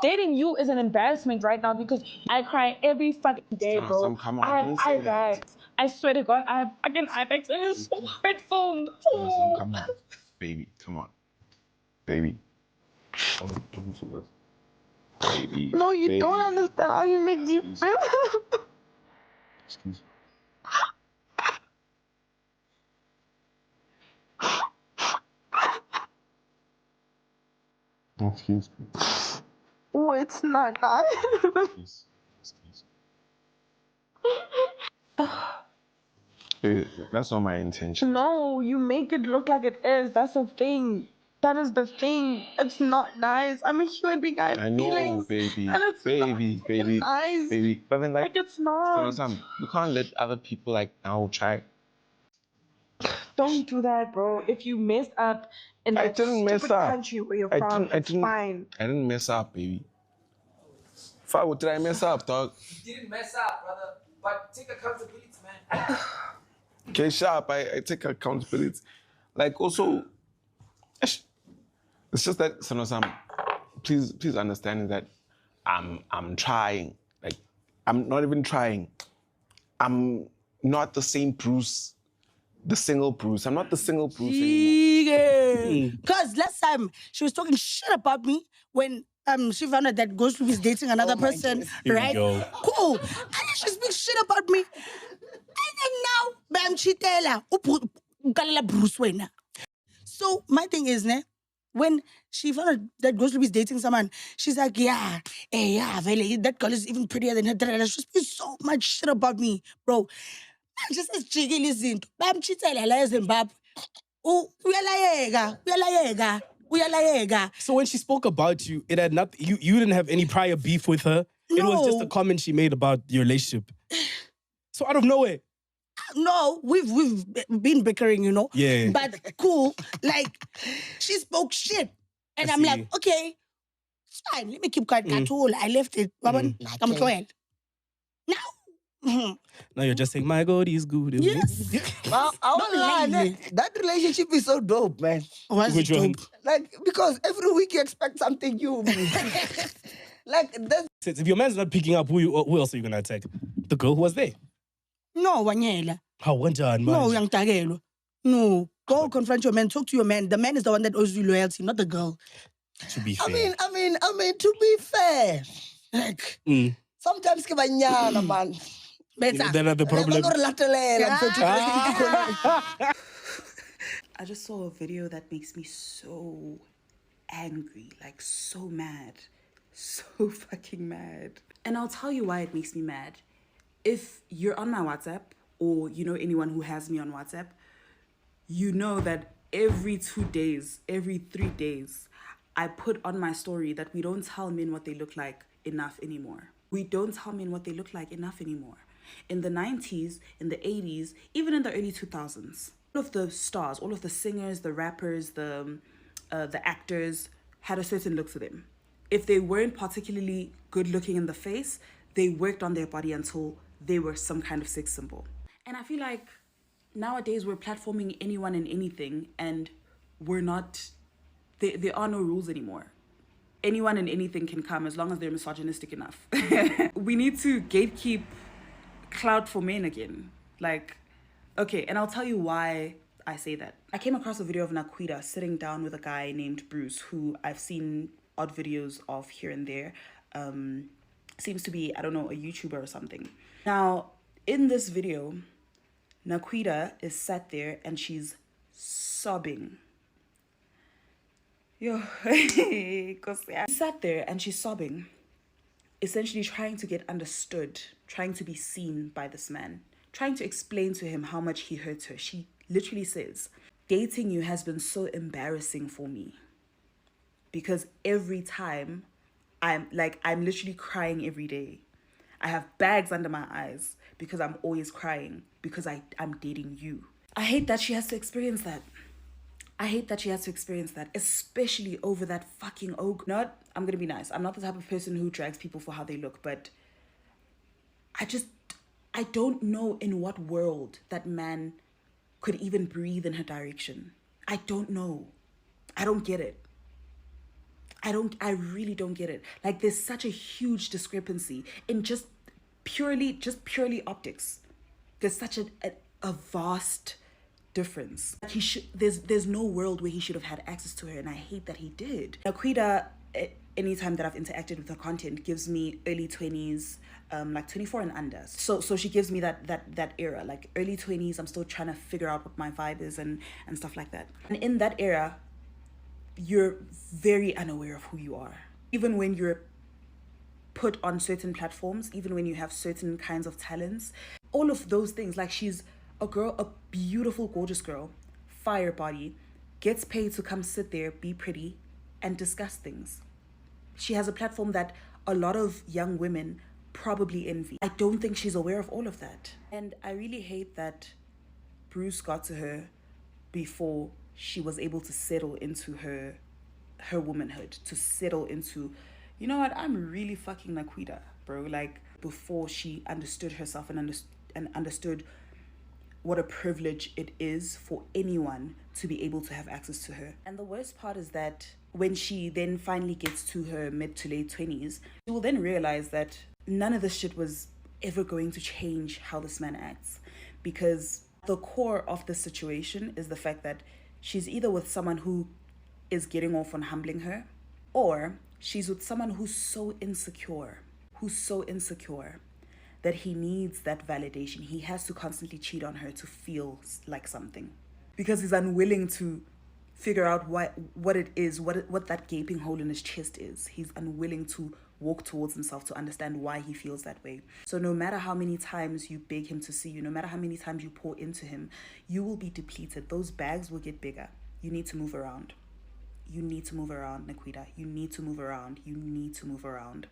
Dating you is an embarrassment right now because I cry every fucking day, bro. Come on, I bags. I swear to God, I have fucking eye bags and it's so hurtful. Come on, baby, come on, baby. Baby. No, you baby. don't understand how you make me feel. Excuse me. Excuse me. Oh, it's not nice. Excuse. Hey, that's not my intention. No, you make it look like it is. That's the thing. That is the thing. It's not nice. I'm a human being. I have know, feelings. baby. And it's Baby. nice. Baby. But then, Like it's not. we can't let other people now try. Don't do that, bro. If you messed up in I that didn't mess stupid up. country where you're from, it's fine. I didn't mess up, baby. Fuck, what did I mess up, dog? You didn't mess up, brother. But take accountability, man. Okay, sharp. I take accountability. Like also, it's just that Sam, please understand that I'm trying. Like I'm not even trying. I'm not the same Bruce, the single Bruce. I'm not the single Bruce anymore. Because last time she was talking shit about me when she found out that Ghost is dating another person, right? Cool. And then she speaks shit about me. And then now, bam, she tell her, Bruce Wayne. So my thing is, when she found out that Ghost is dating someone, she's like, yeah, that girl is even prettier than her. She speaks so much shit about me, bro. Just as jiggy izinto. Bamchithela la eZimbabwe. Uyalayeka. So when she spoke about you, it had nothing. You didn't have any prior beef with her. No. It was just a comment she made about your relationship. So out of nowhere. No, we've been bickering, you know. Yeah. But cool. Like she spoke shit, and I'm like, okay, it's fine. Let me keep quiet. I left it. I'm quiet. Now. Now you're just saying, my God is good. Yes. Well, I won't lie, that relationship is so dope, man. Which one? Like, because every week you expect something new. Like, that's... If your man's not picking up, who else are you going to attack? The girl who was there? No, Wanyela. How one man? No, young Tagelo. No, go confront your man. Talk to your man. The man is the one that owes you loyalty, not the girl. To be fair. I mean, to be fair. Like, sometimes kibanyana, man. Then the problem. I just saw a video that makes me so angry, like so mad, so fucking mad. And I'll tell you why it makes me mad. If you're on my WhatsApp or you know anyone who has me on WhatsApp, you know that every 2 days, every 3 days, I put on my story that we don't tell men what they look like enough anymore. We don't tell men what they look like enough anymore. In the 90s, in the 80s, even in the early 2000s, all of the stars, all of the singers, the rappers, the actors had a certain look to them. If they weren't particularly good looking in the face, they worked on their body until they were some kind of sex symbol. And I feel like nowadays we're platforming anyone and anything, and we're not, there are no rules anymore. Anyone and anything can come as long as they're misogynistic enough. We need to gatekeep clout for men again. Like, okay, and I'll tell you why I say that. I came across a video of Naqueeda sitting down with a guy named Bruce, who I've seen odd videos of here and there. Seems to be, I don't know, a YouTuber or something. Now, in this video, Naqueeda is sat there and she's sobbing. She sat there and she's sobbing, essentially trying to get understood, trying to be seen by this man, trying to explain to him how much he hurt her. She literally says, dating you has been so embarrassing for me because every time I'm literally crying every day. I have bags under my eyes because I'm always crying because I'm dating you. I hate that she has to experience that. I hate that she has to experience that, especially over that fucking ogre. I'm gonna be nice. I'm not the type of person who drags people for how they look, but I don't know in what world that man could even breathe in her direction. I don't know. I don't get it. I really don't get it. Like, there's such a huge discrepancy in just purely optics. There's such a vast difference. Like, there's no world where he should have had access to her, and I hate that he did. Naqueeda, anytime that I've interacted with her content, gives me early 20s, like 24 and under. So she gives me that era, like early 20s. I'm still trying to figure out what my vibe is and stuff like that. And in that era, you're very unaware of who you are. Even when you're put on certain platforms, even when you have certain kinds of talents, all of those things, like, she's a girl, a beautiful, gorgeous girl, fire body, gets paid to come sit there, be pretty, and discuss things. She has a platform that a lot of young women probably envy. I don't think she's aware of all of that. And I really hate that Bruce got to her before she was able to settle into her womanhood, to settle into, you know what, I'm really fucking Naqueeda, bro. Like, before she understood herself and understood what a privilege it is for anyone to be able to have access to her. And the worst part is that when she then finally gets to her mid to late 20s, she will then realize that none of this shit was ever going to change how this man acts. Because the core of the situation is the fact that she's either with someone who is getting off on humbling her, or she's with someone who's so insecure that he needs that validation. He has to constantly cheat on her to feel like something, because he's unwilling to figure out what it is, what that gaping hole in his chest is. He's unwilling to walk towards himself to understand why he feels that way. So no matter how many times you beg him to see you, no matter how many times you pour into him, you will be depleted. Those bags will get bigger. You need to move around. You need to move around, Naqueeda. You need to move around. You need to move around.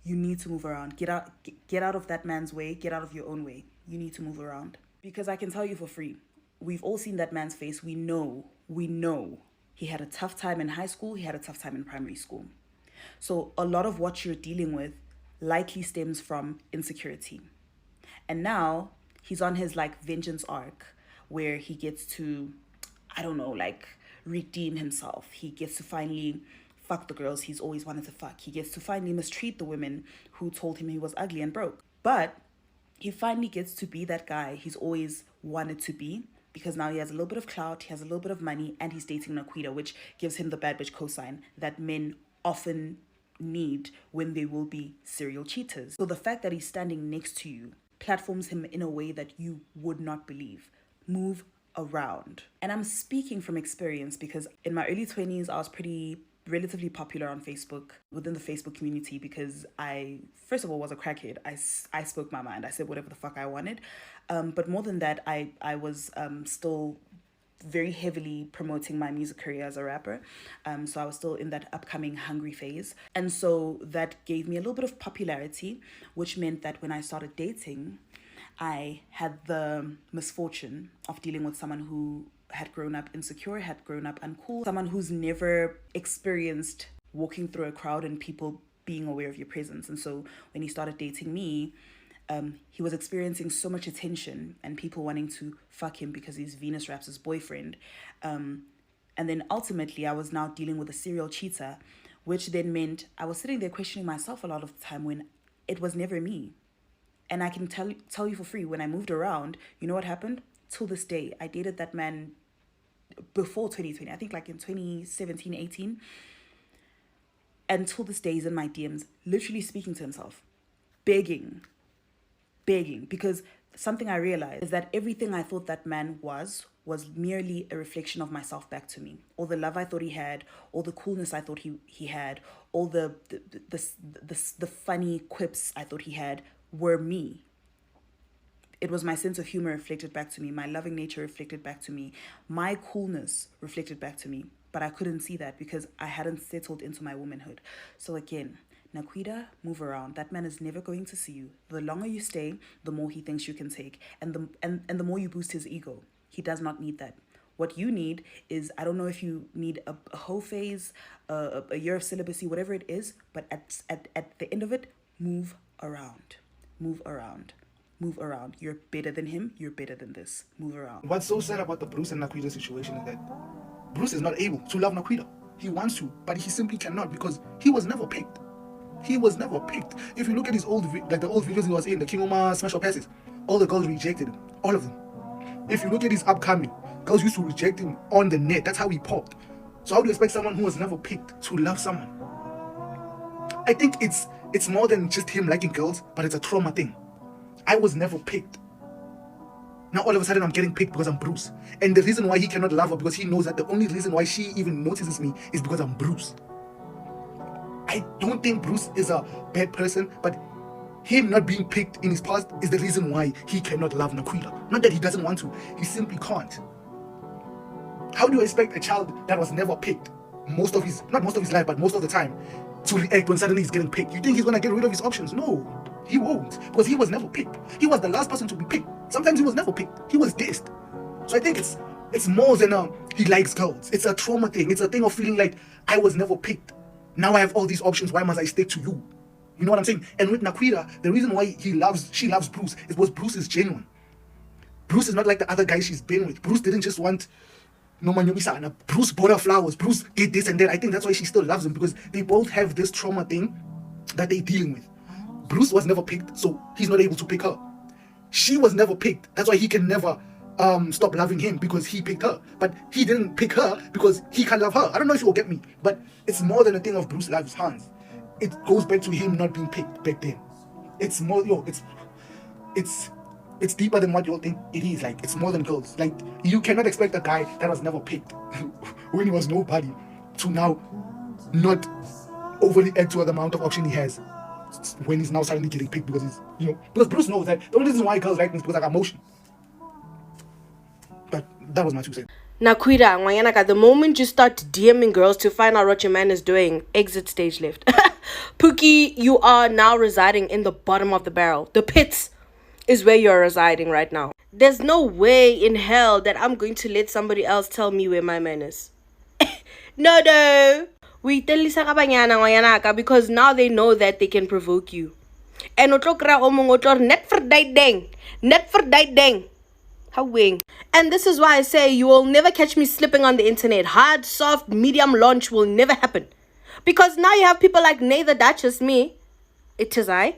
You need to move around. Get out of that man's way. Get out of your own way. You need to move around. Because I can tell you for free, we've all seen that man's face. We know he had a tough time in high school. He had a tough time in primary school. So a lot of what you're dealing with likely stems from insecurity. And now he's on his, like, vengeance arc where he gets to, I don't know, like, redeem himself. He gets to finally fuck the girls he's always wanted to fuck. He gets to finally mistreat the women who told him he was ugly and broke. But he finally gets to be that guy he's always wanted to be, because now he has a little bit of clout, he has a little bit of money, and he's dating Naqueeda, which gives him the bad bitch cosign that men often need when they will be serial cheaters. So the fact that he's standing next to you platforms him in a way that you would not believe. Move around. And I'm speaking from experience, because in my early 20s, I was relatively popular on Facebook, within the Facebook community, because I, first of all, was a crackhead. I spoke my mind. I said whatever the fuck I wanted. But more than that, I was still very heavily promoting my music career as a rapper. So I was still in that upcoming hungry phase. And so that gave me a little bit of popularity, which meant that when I started dating, I had the misfortune of dealing with someone who had grown up insecure, had grown up uncool, someone who's never experienced walking through a crowd and people being aware of your presence. And so when he started dating me, he was experiencing so much attention and people wanting to fuck him because he's Venus Raps' boyfriend. And then ultimately I was now dealing with a serial cheater, which then meant I was sitting there questioning myself a lot of the time when it was never me. And I can tell you for free, when I moved around, you know what happened? Till this day, I dated that man before 2020, I think like in 2017, 18. And till this day, he's in my DMs, literally speaking to himself, begging, because something I realized is that everything I thought that man was merely a reflection of myself back to me. All the love I thought he had, all the coolness I thought he had, all the funny quips I thought he had were me. It was my sense of humor reflected back to me, my loving nature reflected back to me, my coolness reflected back to me. But I couldn't see that because I hadn't settled into my womanhood. So again, Naqueeda, move around. That man is never going to see you. The longer you stay, the more he thinks you can take, and the more you boost his ego. He does not need that. What you need is, I don't know if you need a whole phase, a year of celibacy, whatever it is, but at the end of it, move around. Move around. Move around. You're better than him. You're better than this. Move around. What's so sad about the Bruce and Naqueeda situation is that Bruce is not able to love Naqueeda. He wants to, but he simply cannot because he was never picked. He was never picked. If you look at his old, the old videos he was in, the King Oma Smash Up Passes, all the girls rejected him. All of them. If you look at his upcoming, girls used to reject him on the net. That's how he popped. So how do you expect someone who was never picked to love someone? I think it's more than just him liking girls, but it's a trauma thing. I was never picked. Now all of a sudden I'm getting picked because I'm Bruce. And the reason why he cannot love her, because he knows that the only reason why she even notices me is because I'm Bruce. I don't think Bruce is a bad person, but him not being picked in his past is the reason why he cannot love Naqueeda. Not that he doesn't want to, he simply can't. How do you expect a child that was never picked, not most of his life, but most of the time, to react when suddenly he's getting picked? You think he's gonna get rid of his options? No, he won't, because he was never picked. He was the last person to be picked. Sometimes he was never picked. He was dissed. So I think it's more than he likes girls. It's a trauma thing. It's a thing of feeling like I was never picked. Now I have all these options. Why must I stick to you? You know what I'm saying? And with Naqueeda, the reason why she loves Bruce is because Bruce is genuine. Bruce is not like the other guys she's been with. Bruce didn't just want no manyobisana. Bruce bought her flowers. Bruce did this and that. I think that's why she still loves him, because they both have this trauma thing that they're dealing with. Bruce was never picked, so he's not able to pick her. She was never picked. That's why he can never stop loving him, because he picked her. But he didn't pick her because he can't love her. I don't know if you will get me, but it's more than a thing of Bruce loves Hans. It goes back to him not being picked back then. It's more, it's deeper than what you all think it is. Like, it's more than girls. Like, you cannot expect a guy that was never picked when he was nobody to now not overly add to the amount of option he has when he's now suddenly getting picked, because because Bruce knows that the only reason why girls like me is because I got emotion. But that was my 2 cents. Naqueeda, Ngwanyanaka, the moment you start DMing girls to find out what your man is doing, exit stage left. Pookie, you are now residing in the bottom of the barrel. The pits is where you're residing right now. There's no way in hell that I'm going to let somebody else tell me where my man is. No. We tell Ngwanyanaka, because now they know that they can provoke you. And net for dang. How wing. And this is why I say you will never catch me slipping on the internet. Hard, soft, medium launch will never happen. Because now you have people like Naqueeda, Duchess, me, it is I,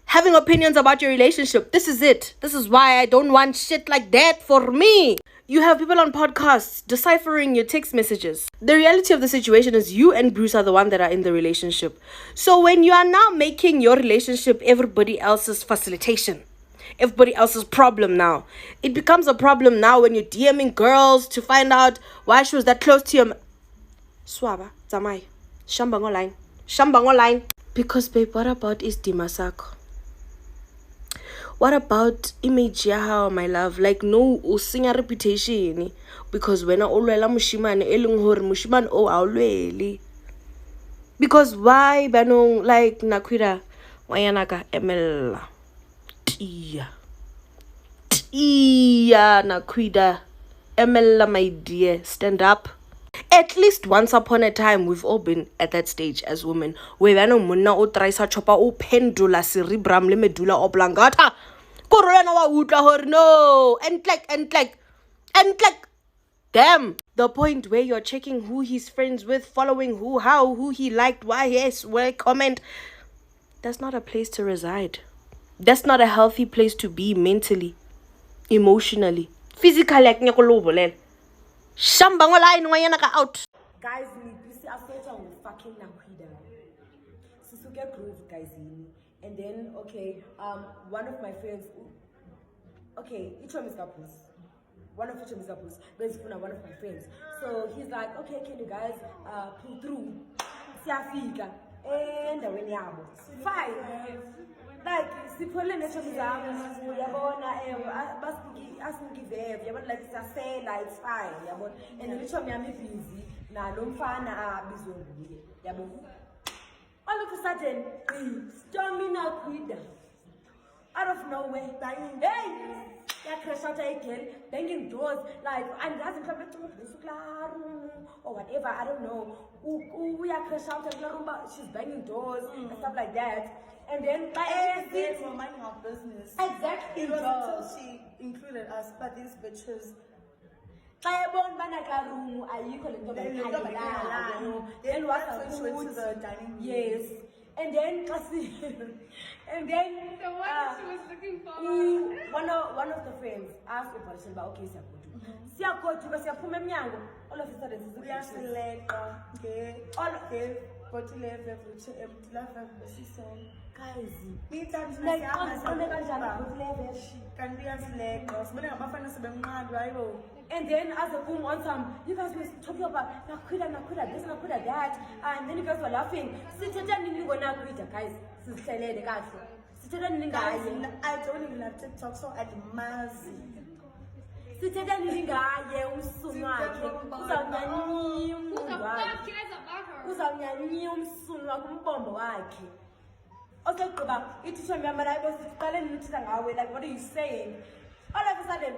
having opinions about your relationship. This is it. This is why I don't want shit like that for me. You have people on podcasts deciphering your text messages. The reality of the situation is you and Bruce are the one that are in the relationship. So when you are now making your relationship everybody else's facilitation, everybody else's problem now, it becomes a problem now when you're DMing girls to find out why she was that close to your Swaba, Zamai, Shambang online. Because babe, what about Istima Sako? What about image ya, my love? Like, no, usinga reputation. Because when I olwela mushimane, elung hor mushiman o awlweli. Because why banong like Naqueeda, Ngwanyanaka emela. Tia Naqueeda, emela, my dear, stand up. At least once upon a time, we've all been at that stage as women. Where munna o traisa chopa o pendula cerebrum le medulla oblongata. Corona wa utla hor no. And like, damn. The point where you're checking who he's friends with, following who, how, who he liked, why, yes, where, comment. That's not a place to reside. That's not a healthy place to be mentally, emotionally, physically. Shambang Ngwanyanaka out. Guys, I thought fucking Naqueeda. Susuke groove, guys. And then, okay, one of my friends, okay, each one is couples. One of each one is couples. Basically, one of my friends. So he's like, okay, can you guys pull through? Siafika. And when yabo. Fine. Like, sipole nesho mizamo, yabona, asikuki vev, yabona, like, it's a say, like, it's fine, yabona. And then which one I'm busy, na lomfana bizonguye, yabona. All of a sudden, storming Naqueeda. Out of nowhere, banging, hey! Yeah, crash out again, banging doors, like, and doesn't come back to or whatever, I don't know. We are crash out and she's banging doors and stuff like that. And then They were minding our business. Exactly. It was until she included us, but these bitches. xa ebona ubana kulaa room ayikho le nto bayikhangelayo, then wasakuthi yes. And then and then The one that she was looking for. One of the friends asked the person about okay siyagoduka siyaphuma emnyango, all of a sudden uyasileqa all of them but leve futhi empty lava besisong guys nithambi nasiyahamba kanjani but leve kanti uyasileqa sibone ngabafana sebenqandwa hayibo. And then as a boom on some, you guys were talking about Naqueeda this, Naqueeda that, and then you guys were laughing. Sithetha nini ngoNaqueeda guys? Sihlelele kahle. Sithetha nini ngaye? I don't even have TikTok, so adimazi. Sithetha nini ngaye umsunu wakhe? Uzawunyanyia Who the fuck cares about her? Uzawunyanyia umsunu wakhe umbombo wakhe. Osogqiba ithisha myamana ayibo siqale nithitha ngawe, like what are you saying? All of a sudden,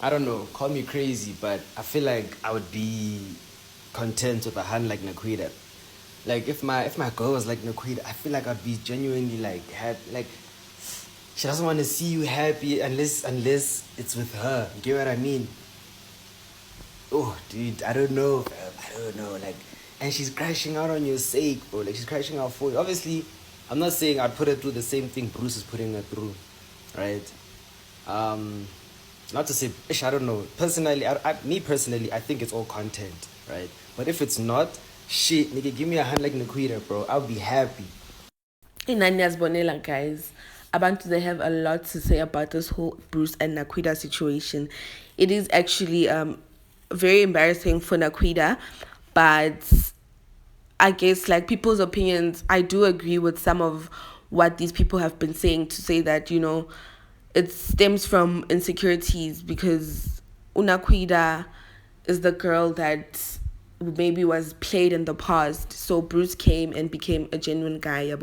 I don't know, call me crazy, but I feel like I would be content with a hand like Naqueeda. Like if my girl was like Naqueeda, I feel like I'd be genuinely like happy. Like she doesn't want to see you happy unless it's with her. You get what I mean? Oh, dude, I don't know. Like, and she's crashing out on your sake, bro. Like she's crashing out for you. Obviously, I'm not saying I'd put her through the same thing Bruce is putting her through, right? Not to say, I don't know. Personally, me personally, I think it's all content, right? But if it's not, shit, nigga, give me a hand like Naqueeda, bro. I'll be happy. In Anya's Bonella, guys, Abantu, they have a lot to say about this whole Bruce and Naqueeda situation. It is actually very embarrassing for Naqueeda, but I guess like people's opinions, I do agree with some of what these people have been saying, to say that, you know, it stems from insecurities because Naqueeda is the girl that maybe was played in the past. So Bruce came and became a genuine guy.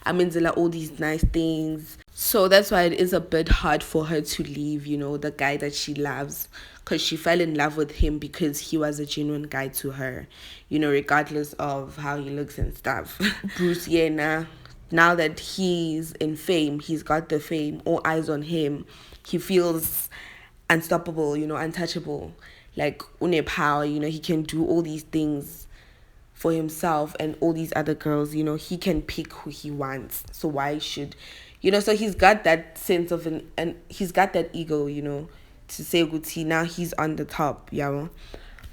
I mean, all these nice things. So that's why it is a bit hard for her to leave, you know, the guy that she loves, because she fell in love with him because he was a genuine guy to her, you know, regardless of how he looks and stuff. Bruce, yeah, now that he's in fame, he's got the fame, all eyes on him, he feels unstoppable, you know, untouchable, like une power, you know, he can do all these things for himself and all these other girls, you know, he can pick who he wants. So why should, you know, so he's got that sense of and he's got that ego, you know, to say Guti, now he's on the top, yeah.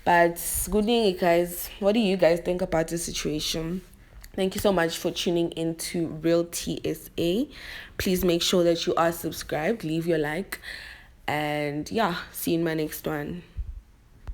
But good evening, guys. What do you guys think about this situation? Thank you so much for tuning in to Real TSA. Please make sure that you are subscribed, leave your like, and yeah, see you in my next one.